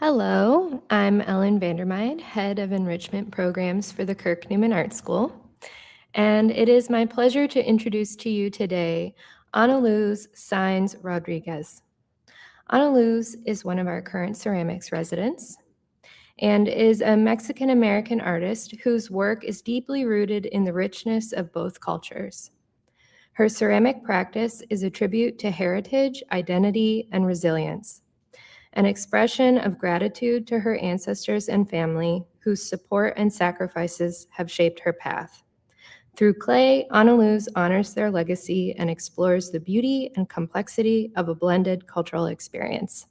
Hello, I'm Ellen Vandermeid, Head of Enrichment Programs for the Kirk Newman Art School, and it is my pleasure to introduce to you today AnaLuz Sainz Rodriguez. AnaLuz is one of our current ceramics residents and is a Mexican-American artist whose work is deeply rooted in the richness of both cultures. Her ceramic practice is a tribute to heritage, identity, and resilience, an expression of gratitude to her ancestors and family whose support and sacrifices have shaped her path. Through clay, AnaLuz honors their legacy and explores the beauty and complexity of a blended cultural experience.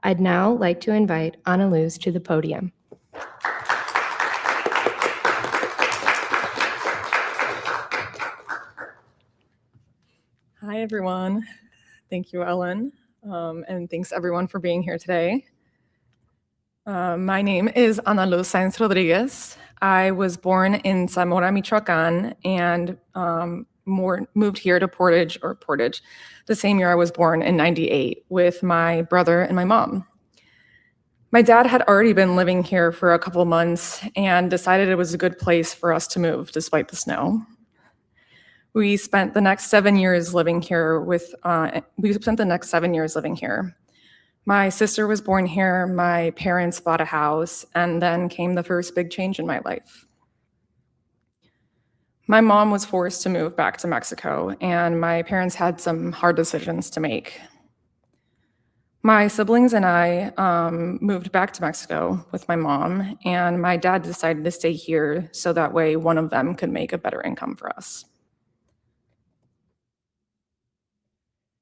I'd now like to invite AnaLuz to the podium. Hi, everyone. Thank you, Ellen, and thanks everyone for being here today. My name is AnaLuz Sainz Rodriguez. I was born in Zamora, Michoacan, and moved here to Portage, the same year I was born in '98 with my brother and my mom. My dad had already been living here for a couple months and decided it was a good place for us to move despite the snow. We spent the next 7 years living here My sister was born here, my parents bought a house, and then came the first big change in my life. My mom was forced to move back to Mexico, and my parents had some hard decisions to make. My siblings and I moved back to Mexico with my mom, and my dad decided to stay here so that way one of them could make a better income for us.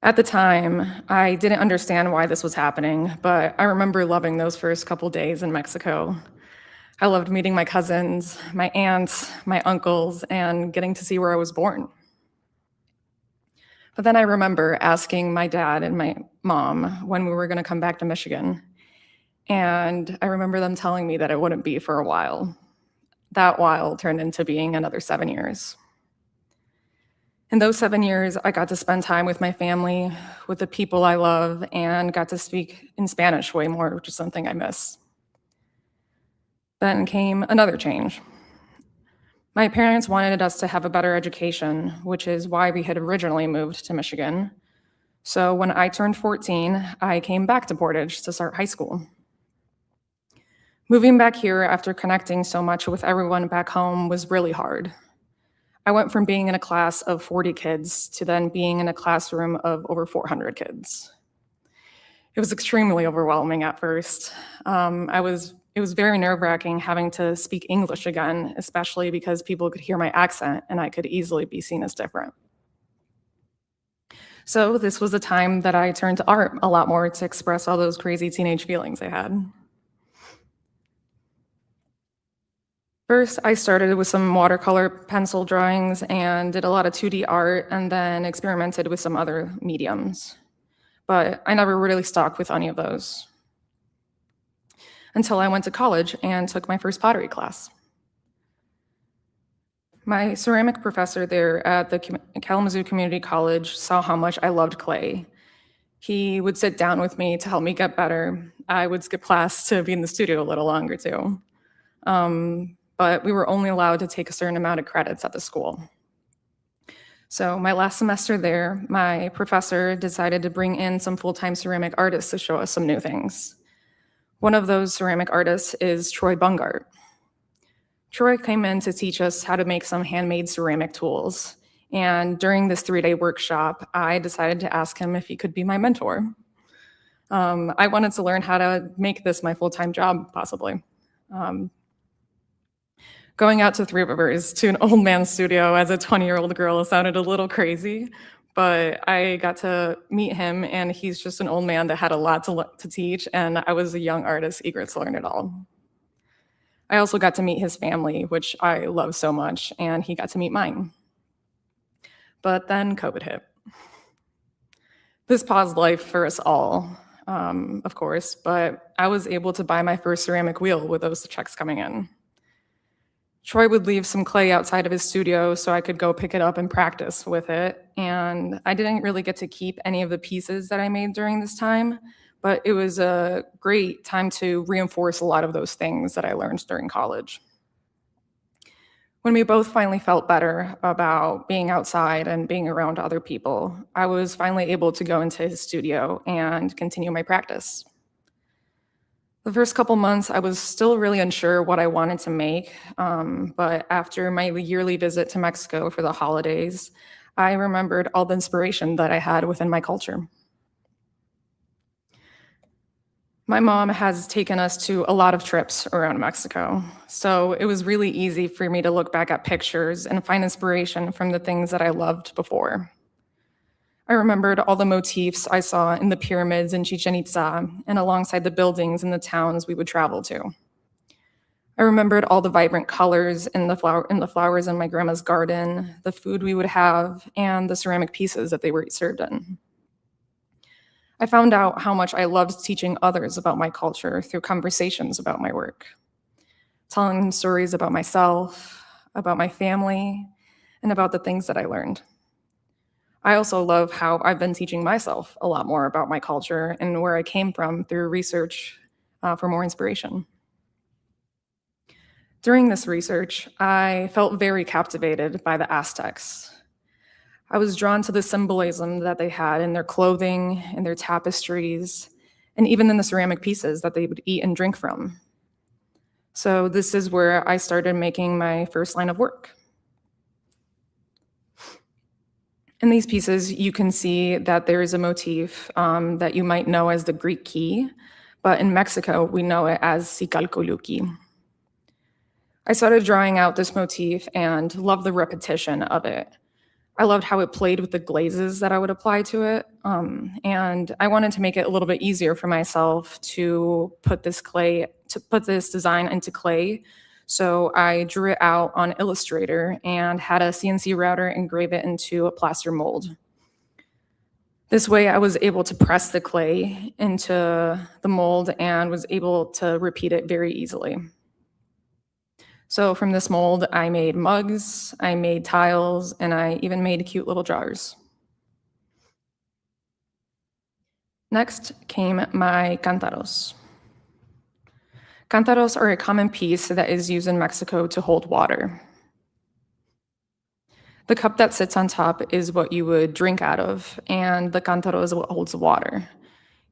At the time, I didn't understand why this was happening, but I remember loving those first couple days in Mexico. I loved meeting my cousins, my aunts, my uncles, and getting to see where I was born. But then I remember asking my dad and my mom when we were going to come back to Michigan, and I remember them telling me that it wouldn't be for a while. That while turned into being another 7 years. In those 7 years, I got to spend time with my family, with the people I love, and got to speak in Spanish way more, which is something I miss. Then came another change. My parents wanted us to have a better education, which is why we had originally moved to Michigan. So when I turned 14, I came back to Portage to start high school. Moving back here after connecting so much with everyone back home was really hard. I went from being in a class of 40 kids to then being in a classroom of over 400 kids. It was extremely overwhelming at first. It was very nerve-wracking having to speak English again, especially because people could hear my accent and I could easily be seen as different. So this was a time that I turned to art a lot more to express all those crazy teenage feelings I had. First, I started with some watercolor pencil drawings and did a lot of 2D art and then experimented with some other mediums. But I never really stuck with any of those until I went to college and took my first pottery class. My ceramic professor there at the Kalamazoo Community College saw how much I loved clay. He would sit down with me to help me get better. I would skip class to be in the studio a little longer too. But we were only allowed to take a certain amount of credits at the school. So my last semester there, my professor decided to bring in some full-time ceramic artists to show us some new things. One of those ceramic artists is Troy Bungart. Troy came in to teach us how to make some handmade ceramic tools. And during this 3-day workshop, I decided to ask him if he could be my mentor. I wanted to learn how to make this my full-time job, possibly. Going out to Three Rivers to an old man's studio as a 20-year-old girl sounded a little crazy, but I got to meet him, and he's just an old man that had a lot to teach, and I was a young artist eager to learn it all. I also got to meet his family, which I love so much, and he got to meet mine. But then COVID hit. This paused life for us all, of course, but I was able to buy my first ceramic wheel with those checks coming in. Troy would leave some clay outside of his studio so I could go pick it up and practice with it. And I didn't really get to keep any of the pieces that I made during this time, but it was a great time to reinforce a lot of those things that I learned during college. When we both finally felt better about being outside and being around other people, I was finally able to go into his studio and continue my practice. The first couple months, I was still really unsure what I wanted to make, but after my yearly visit to Mexico for the holidays, I remembered all the inspiration that I had within my culture. My mom has taken us to a lot of trips around Mexico, so it was really easy for me to look back at pictures and find inspiration from the things that I loved before. I remembered all the motifs I saw in the pyramids in Chichen Itza and alongside the buildings in the towns we would travel to. I remembered all the vibrant colors in the flowers in my grandma's garden, the food we would have, and the ceramic pieces that they were served in. I found out how much I loved teaching others about my culture through conversations about my work, telling them stories about myself, about my family, and about the things that I learned. I also love how I've been teaching myself a lot more about my culture and where I came from through research for more inspiration. During this research, I felt very captivated by the Aztecs. I was drawn to the symbolism that they had in their clothing, in their tapestries, and even in the ceramic pieces that they would eat and drink from. So this is where I started making my first line of work. In these pieces, you can see that there is a motif that you might know as the Greek key, but in Mexico, we know it as Sicalcoluki. I started drawing out this motif and loved the repetition of it. I loved how it played with the glazes that I would apply to it, and I wanted to make it a little bit easier for myself to put this design into clay. So I drew it out on Illustrator and had a CNC router engrave it into a plaster mold. This way I was able to press the clay into the mold and was able to repeat it very easily. So from this mold, I made mugs, I made tiles, and I even made cute little jars. Next came my cántaros. Cántaros are a common piece that is used in Mexico to hold water. The cup that sits on top is what you would drink out of, and the cántaro is what holds the water.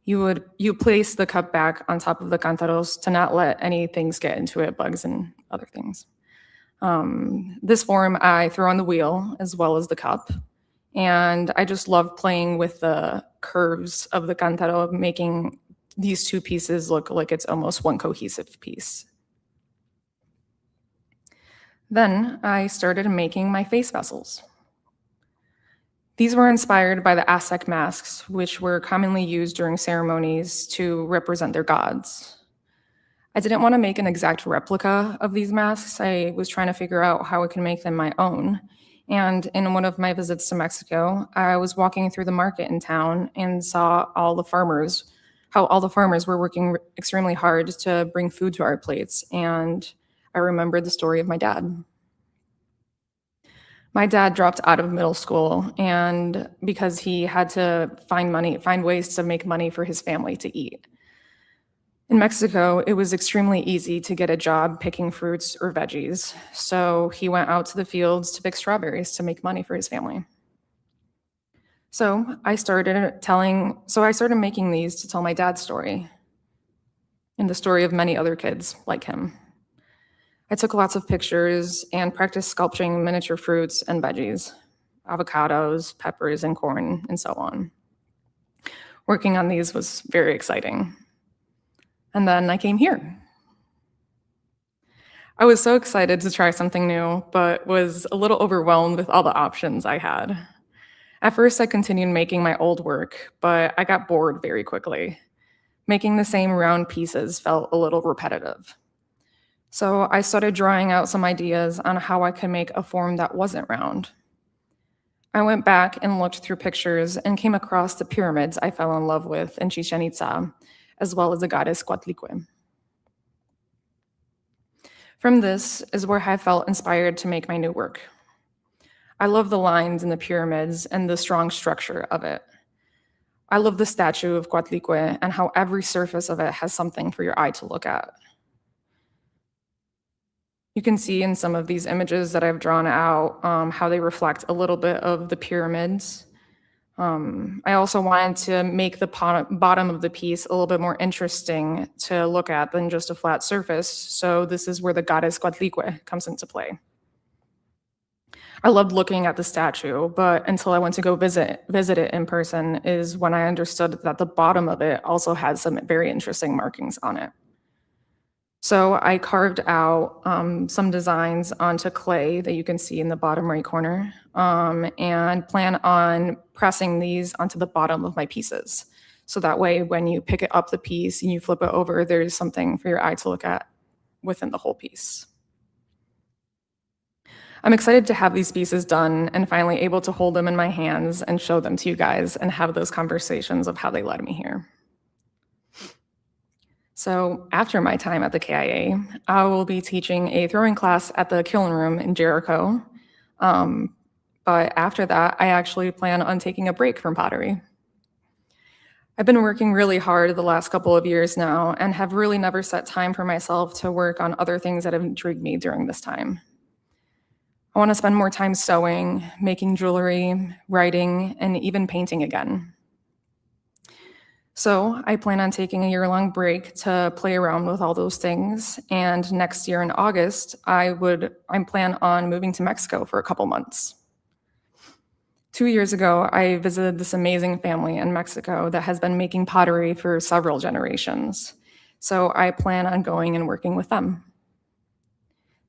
You place the cup back on top of the cántaros to not let any things get into it, bugs and other things. This form I throw on the wheel as well as the cup, and I just love playing with the curves of the cántaro, making these two pieces look like it's almost one cohesive piece. Then I started making my face vessels. These were inspired by the Aztec masks, which were commonly used during ceremonies to represent their gods. I didn't want to make an exact replica of these masks. I was trying to figure out how I could make them my own. And in one of my visits to Mexico, I was walking through the market in town and saw how all the farmers were working extremely hard to bring food to our plates. And I remembered the story of my dad. My dad dropped out of middle school and because he had to find ways to make money for his family to eat. In Mexico, it was extremely easy to get a job picking fruits or veggies. So he went out to the fields to pick strawberries to make money for his family. So I started making these to tell my dad's story and the story of many other kids like him. I took lots of pictures and practiced sculpturing miniature fruits and veggies, avocados, peppers, and corn, and so on. Working on these was very exciting. And then I came here. I was so excited to try something new, but was a little overwhelmed with all the options I had. At first, I continued making my old work, but I got bored very quickly. Making the same round pieces felt a little repetitive. So I started drawing out some ideas on how I could make a form that wasn't round. I went back and looked through pictures and came across the pyramids I fell in love with in Chichen Itza, as well as the goddess Coatlicue. From this is where I felt inspired to make my new work. I love the lines in the pyramids and the strong structure of it. I love the statue of Coatlicue and how every surface of it has something for your eye to look at. You can see in some of these images that I've drawn out how they reflect a little bit of the pyramids. I also wanted to make the bottom of the piece a little bit more interesting to look at than just a flat surface. So this is where the goddess Coatlicue comes into play. I loved looking at the statue, but until I went to go visit it in person is when I understood that the bottom of it also had some very interesting markings on it. So I carved out some designs onto clay that you can see in the bottom right corner, and plan on pressing these onto the bottom of my pieces. So that way, when you pick it up the piece and you flip it over, there's something for your eye to look at within the whole piece. I'm excited to have these pieces done and finally able to hold them in my hands and show them to you guys and have those conversations of how they led me here. So after my time at the KIA, I will be teaching a throwing class at the Kiln Room in Jericho. But after that, I actually plan on taking a break from pottery. I've been working really hard the last couple of years now and have really never set time for myself to work on other things that have intrigued me during this time. I want to spend more time sewing, making jewelry, writing, and even painting again. So I plan on taking a year-long break to play around with all those things. And next year in August, I plan on moving to Mexico for a couple months. 2 years ago, I visited this amazing family in Mexico that has been making pottery for several generations. So I plan on going and working with them.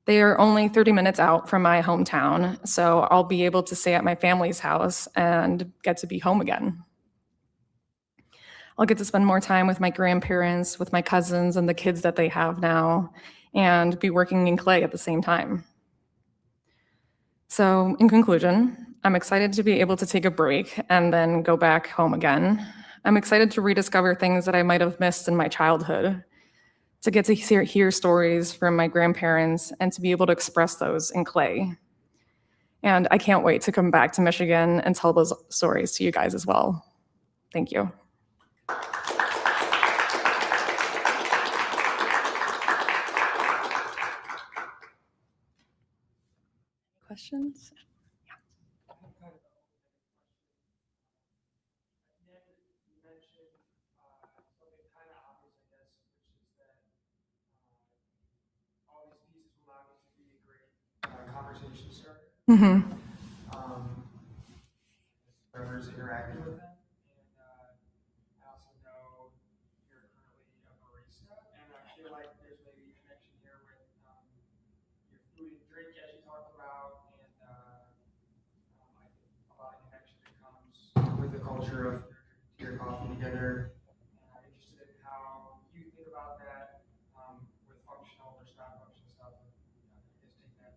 They are only 30 minutes out from my hometown, so I'll be able to stay at my family's house and get to be home again. I'll get to spend more time with my grandparents, with my cousins and the kids that they have now, and be working in clay at the same time. So in conclusion, I'm excited to be able to take a break and then go back home again. I'm excited to rediscover things that I might have missed in my childhood, to get to hear stories from my grandparents and to be able to express those in clay. And I can't wait to come back to Michigan and tell those stories to you guys as well. Thank you. Questions? Conversation starter. Mm-hmm. Whoever's interacting with them. And I also know you're currently a barista, and I feel like there's maybe a connection here with your food and drink as you talked about, and I think a lot of connection that comes with the culture of your coffee together. And I'm interested in how you think about that with functional versus non-functional stuff. I guess take that.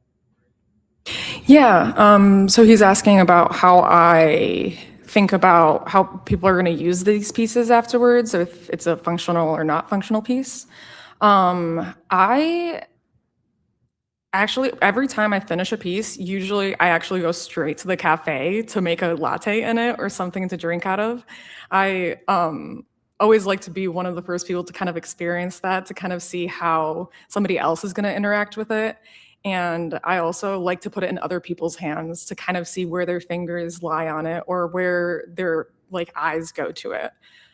Yeah, so he's asking about how I think about how people are going to use these pieces afterwards, if it's a functional or not functional piece. I actually, every time I finish a piece, usually I actually go straight to the cafe to make a latte in it or something to drink out of. I always like to be one of the first people to kind of experience that, to kind of see how somebody else is going to interact with it. And I also like to put it in other people's hands to kind of see where their fingers lie on it or where their like eyes go to it.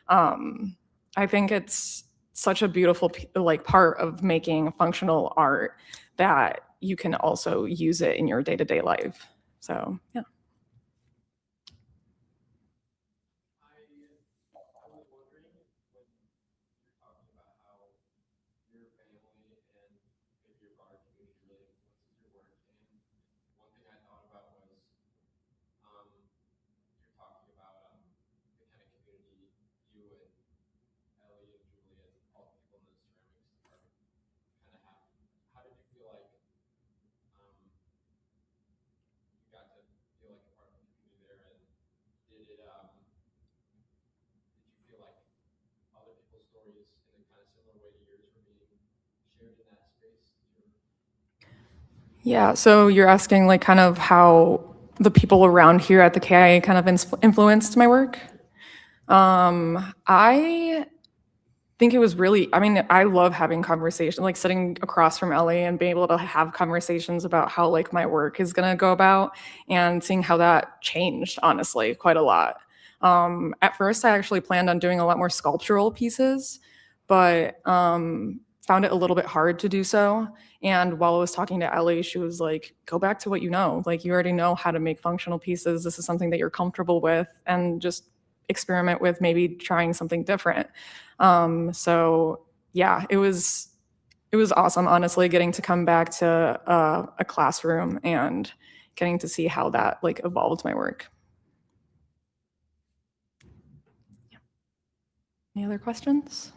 I think it's such a beautiful like part of making functional art that you can also use it in your day-to-day life. So yeah. Yeah, so you're asking like kind of how the people around here at the KIA kind of influenced my work? I think it was really, I mean, I love having conversations, like sitting across from Ellie and being able to have conversations about how like my work is gonna go about and seeing how that changed, honestly, quite a lot. At first, I actually planned on doing a lot more sculptural pieces, but found it a little bit hard to do so. And while I was talking to Ellie, she was like, go back to what you know. Like, you already know how to make functional pieces. This is something that you're comfortable with, and just experiment with maybe trying something different. So yeah, it was awesome, honestly, getting to come back to a classroom and getting to see how that like evolved my work. Yeah. Any other questions?